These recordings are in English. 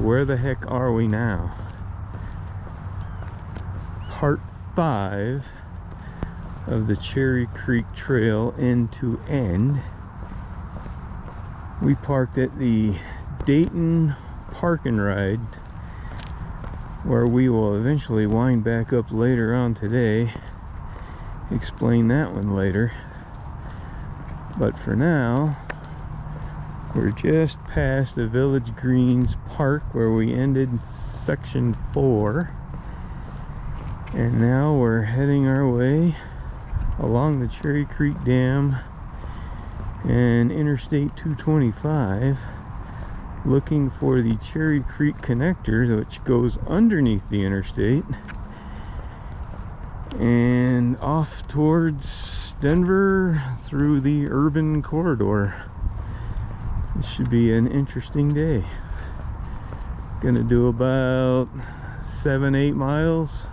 where the heck are we now? Part 5 of the Cherry Creek Trail end to end. We parked at the Dayton Park and Ride, where we will eventually wind back up later on today. Explain that one later. But for now, we're just past the Village Greens Park where we ended section 4. And now we're heading our way along the Cherry Creek Dam and Interstate 225, looking for the Cherry Creek connector, which goes underneath the interstate and off towards Denver through the urban corridor. This should be an interesting day. Gonna do about 7-8 miles,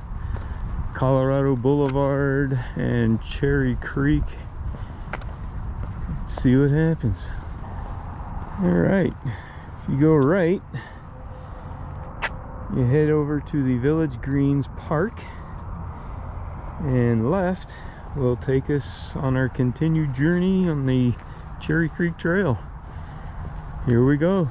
Colorado Boulevard and Cherry Creek. See what happens. Alright, if you go right, you head over to the Village Greens Park, and left will take us on our continued journey on the Cherry Creek Trail. Here we go.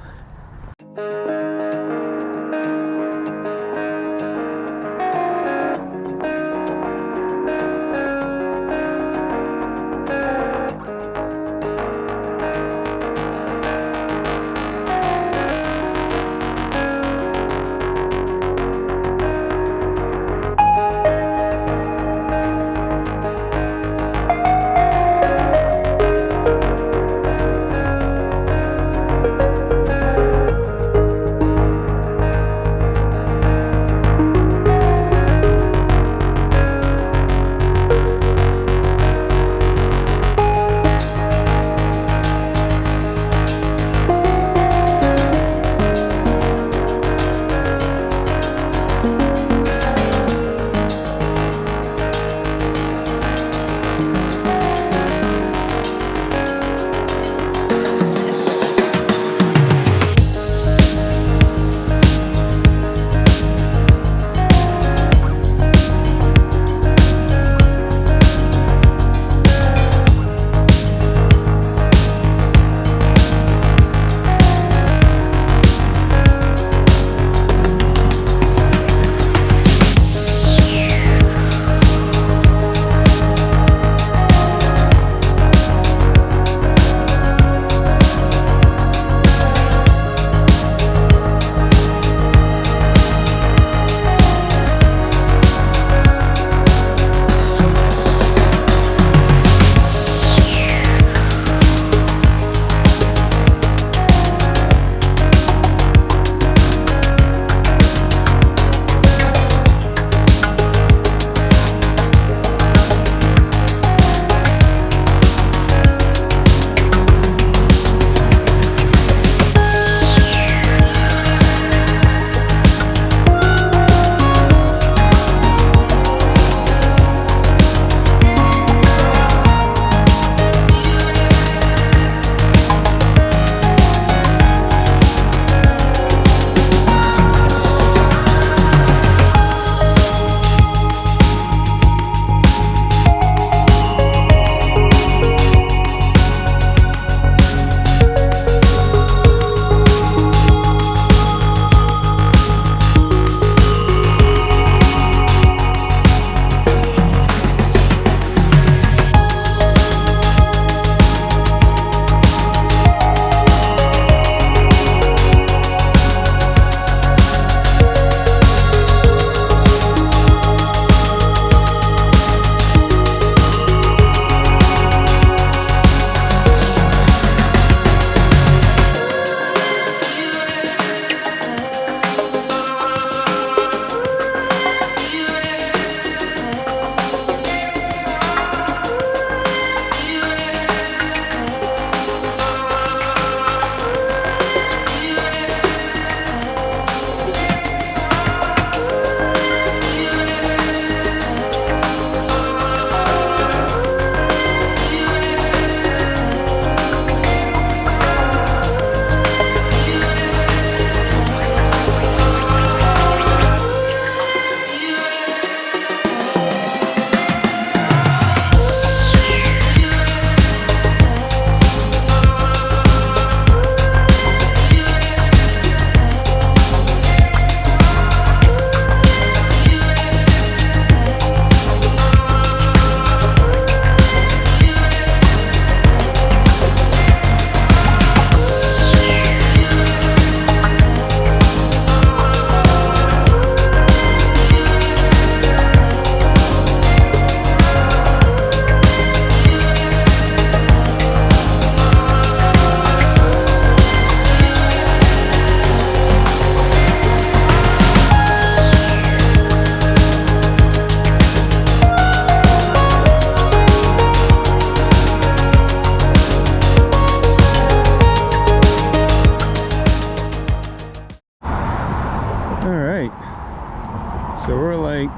So we're like,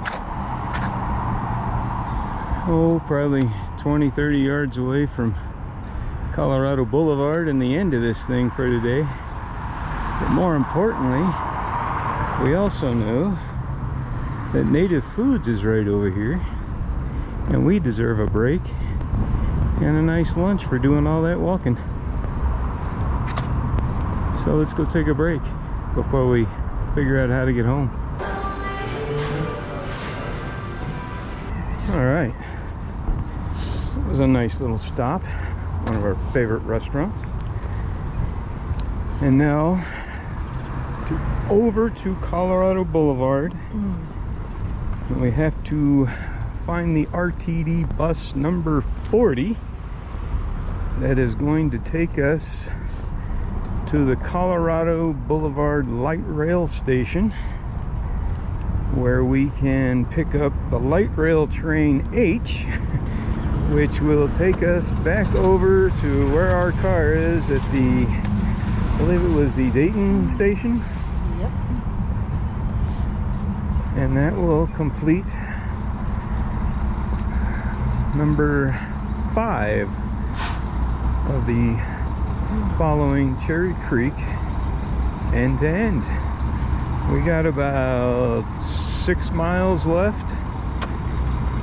probably 20-30 yards away from Colorado Boulevard and the end of this thing for today. But more importantly, we also know that Native Foods is right over here, and we deserve a break and a nice lunch for doing all that walking. So let's go take a break before we figure out how to get home. All right, it was a nice little stop, one of our favorite restaurants. And now over to Colorado Boulevard. And we have to find the RTD bus number 40 that is going to take us to the Colorado Boulevard light rail station, where we can pick up the light rail train H, which will take us back over to where our car is at the, I believe it was the Dayton Station. Yep. And that will complete number 5 of the following Cherry Creek end to end. We got about 6 miles left.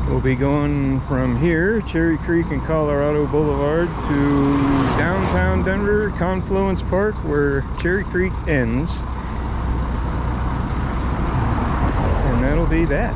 We'll be going from here, Cherry Creek and Colorado Boulevard, to downtown Denver, Confluence Park, where Cherry Creek ends. And that'll be that.